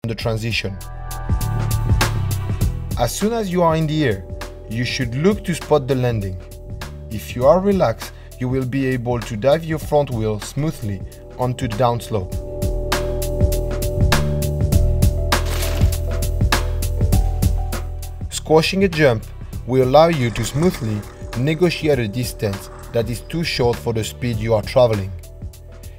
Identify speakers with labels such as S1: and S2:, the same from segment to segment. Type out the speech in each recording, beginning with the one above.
S1: the transition. As soon as you are in the air, you should look to spot the landing. If you are relaxed, you will be able to dive your front wheel smoothly onto the downslope. Squashing a jump will allow you to smoothly negotiate a distance that is too short for the speed you are traveling.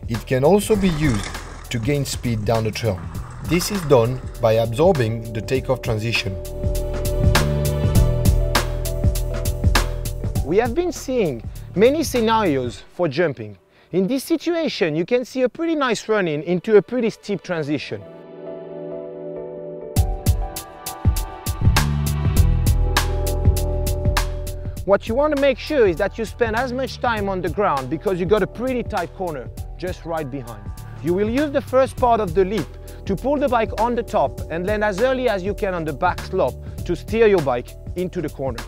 S1: It can also be used to gain speed down the trail. This is done by absorbing the takeoff transition.
S2: We have been seeing many scenarios for jumping. In this situation, you can see a pretty nice run-in into a pretty steep transition. What you want to make sure is that you spend as much time on the ground because you got a pretty tight corner just right behind. You will use the first part of the leap to pull the bike on the top and land as early as you can on the back slope to steer your bike into the corner.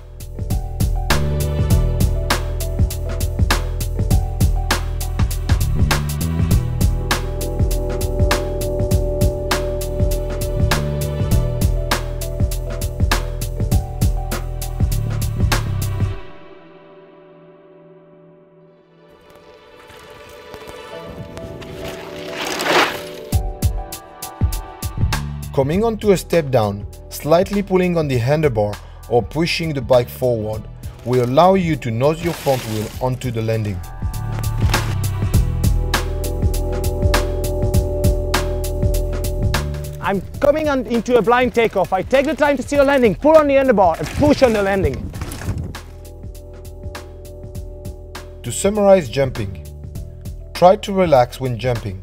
S1: Coming onto a step down, slightly pulling on the handlebar or pushing the bike forward will allow you to nose your front wheel onto the landing.
S2: I'm coming into a blind takeoff. I take the time to steer landing, pull on the handlebar and push on the landing.
S1: To summarize jumping, try to relax when jumping.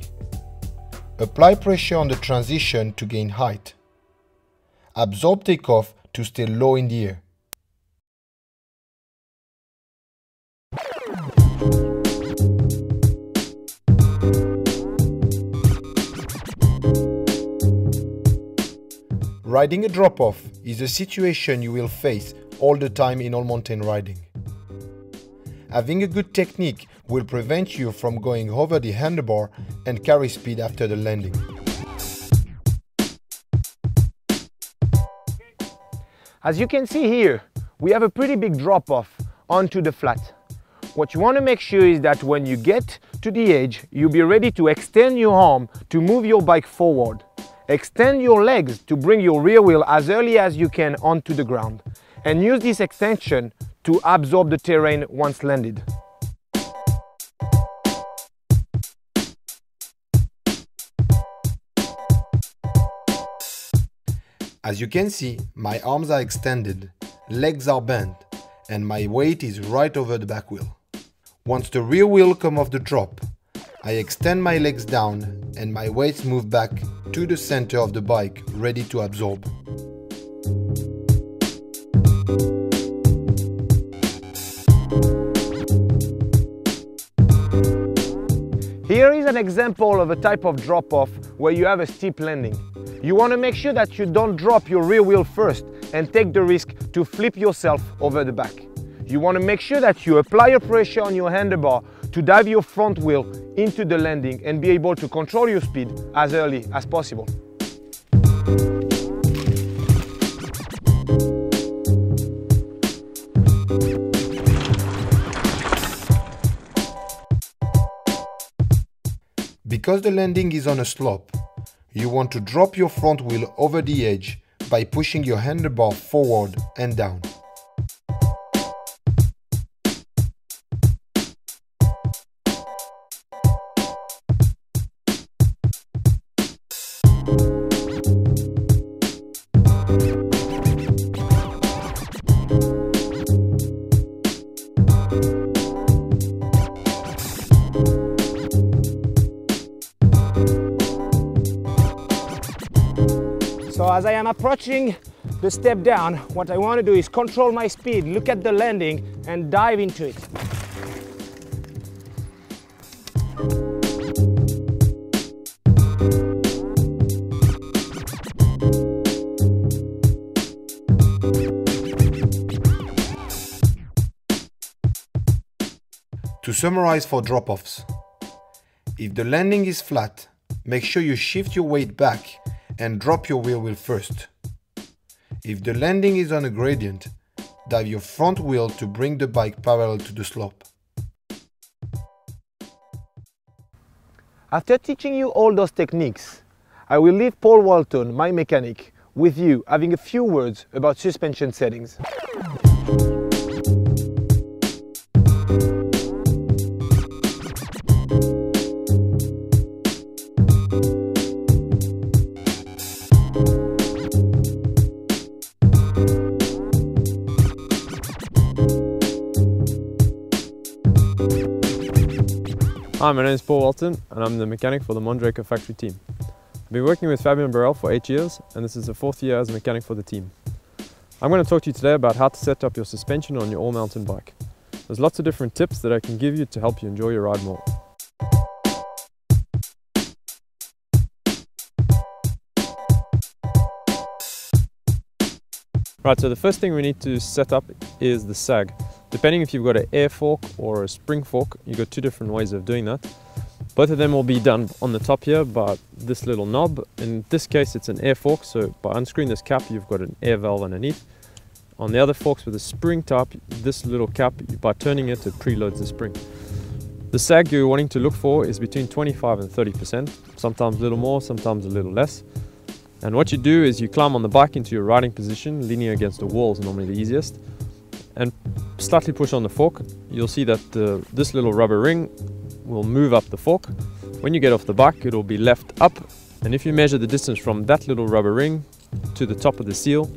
S1: Apply pressure on the transition to gain height. Absorb takeoff to stay low in the air. Riding a drop-off is a situation you will face all the time in all mountain riding. Having a good technique will prevent you from going over the handlebar and carry speed after the landing.
S2: As you can see here, we have a pretty big drop-off onto the flat. What you want to make sure is that when you get to the edge, you'll be ready to extend your arm to move your bike forward. Extend your legs to bring your rear wheel as early as you can onto the ground. And use this extension to absorb the terrain once landed.
S1: As you can see, my arms are extended, legs are bent, and my weight is right over the back wheel. Once the rear wheel comes off the drop, I extend my legs down and my weights move back to the center of the bike, ready to absorb.
S2: Here is an example of a type of drop-off where you have a steep landing. You want to make sure that you don't drop your rear wheel first and take the risk to flip yourself over the back. You want to make sure that you apply a pressure on your handlebar to dive your front wheel into the landing and be able to control your speed as early as possible.
S1: Because the landing is on a slope, you want to drop your front wheel over the edge by pushing your handlebar forward and down.
S2: So as I am approaching the step down, what I want to do is control my speed, look at the landing and dive into it.
S1: To summarize for drop-offs, if the landing is flat, make sure you shift your weight back and drop your rear wheel first. If the landing is on a gradient, dive your front wheel to bring the bike parallel to the slope.
S2: After teaching you all those techniques, I will leave Paul Walton, my mechanic, with you having a few words about suspension settings.
S3: Hi, my name is Paul Walton and I'm the mechanic for the Mondraker factory team. I've been working with Fabien Barrel for 8 years and this is the 4th year as a mechanic for the team. I'm going to talk to you today about how to set up your suspension on your all-mountain bike. There's lots of different tips that I can give you to help you enjoy your ride more. Right, so the first thing we need to set up is the sag. Depending if you've got an air fork or a spring fork, you've got two different ways of doing that. Both of them will be done on the top here by this little knob. In this case it's an air fork, so by unscrewing this cap you've got an air valve underneath. On the other forks with a spring top, this little cap, by turning it preloads the spring. The sag you're wanting to look for is between 25 and 30%, sometimes a little more, sometimes a little less. And what you do is you climb on the bike into your riding position, leaning against the wall is normally the easiest, and slightly push on the fork. You'll see that this little rubber ring will move up the fork. When you get off the bike, it'll be left up, and if you measure the distance from that little rubber ring to the top of the seal,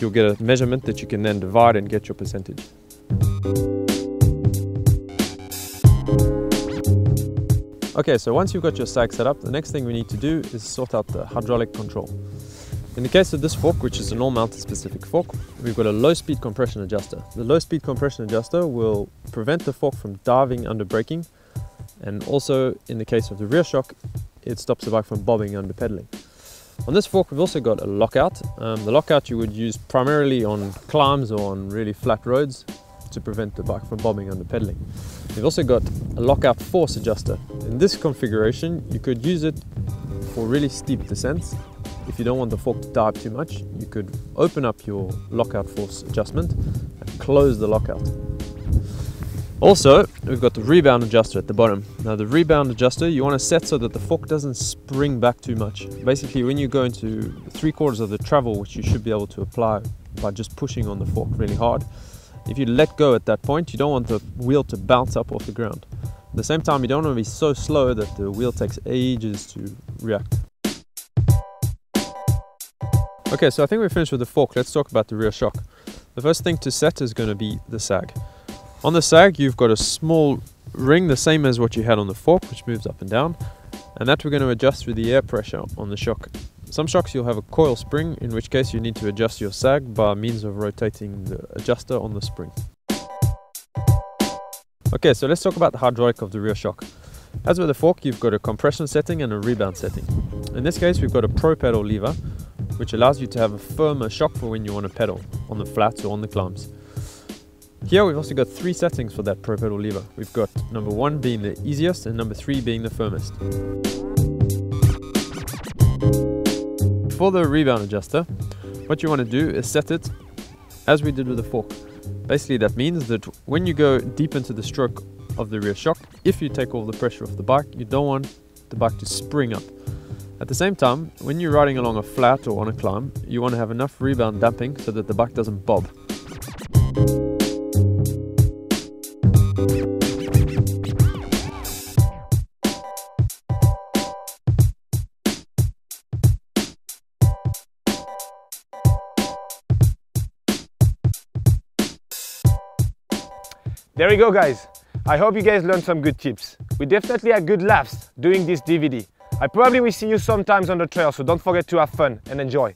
S3: you'll get a measurement that you can then divide and get your percentage. Okay, so once you've got your sag set up, the next thing we need to do is sort out the hydraulic control. In the case of this fork, which is an all-mountain specific fork, we've got a low-speed compression adjuster. The low-speed compression adjuster will prevent the fork from diving under braking, and also in the case of the rear shock, it stops the bike from bobbing under pedaling. On this fork we've also got a lockout. The lockout you would use primarily on climbs or on really flat roads to prevent the bike from bobbing under pedaling. We've also got a lockout force adjuster. In this configuration you could use it for really steep descents. If you don't want the fork to dive too much, you could open up your lockout force adjustment and close the lockout. Also, we've got the rebound adjuster at the bottom. Now the rebound adjuster you want to set so that the fork doesn't spring back too much. Basically when you go into 3/4 of the travel, which you should be able to apply by just pushing on the fork really hard, if you let go at that point, you don't want the wheel to bounce up off the ground. At the same time, you don't want to be so slow that the wheel takes ages to react. Okay, so I think we're finished with the fork. Let's talk about the rear shock. The first thing to set is going to be the sag. On the sag, you've got a small ring, the same as what you had on the fork, which moves up and down, and that we're going to adjust through the air pressure on the shock. Some shocks you'll have a coil spring, in which case you need to adjust your sag by means of rotating the adjuster on the spring. Okay, so let's talk about the hydraulic of the rear shock. As with the fork, you've got a compression setting and a rebound setting. In this case, we've got a pro pedal lever, which allows you to have a firmer shock for when you want to pedal, on the flats or on the climbs. Here we've also got 3 settings for that pro pedal lever. We've got number 1 being the easiest and number 3 being the firmest. For the rebound adjuster, what you want to do is set it as we did with the fork. Basically that means that when you go deep into the stroke of the rear shock, if you take all the pressure off the bike, you don't want the bike to spring up. At the same time, when you're riding along a flat or on a climb, you want to have enough rebound damping so that the bike doesn't bob.
S2: There you go guys, I hope you guys learned some good tips. We definitely had good laughs doing this DVD. I probably will see you sometimes on the trail, so don't forget to have fun and enjoy.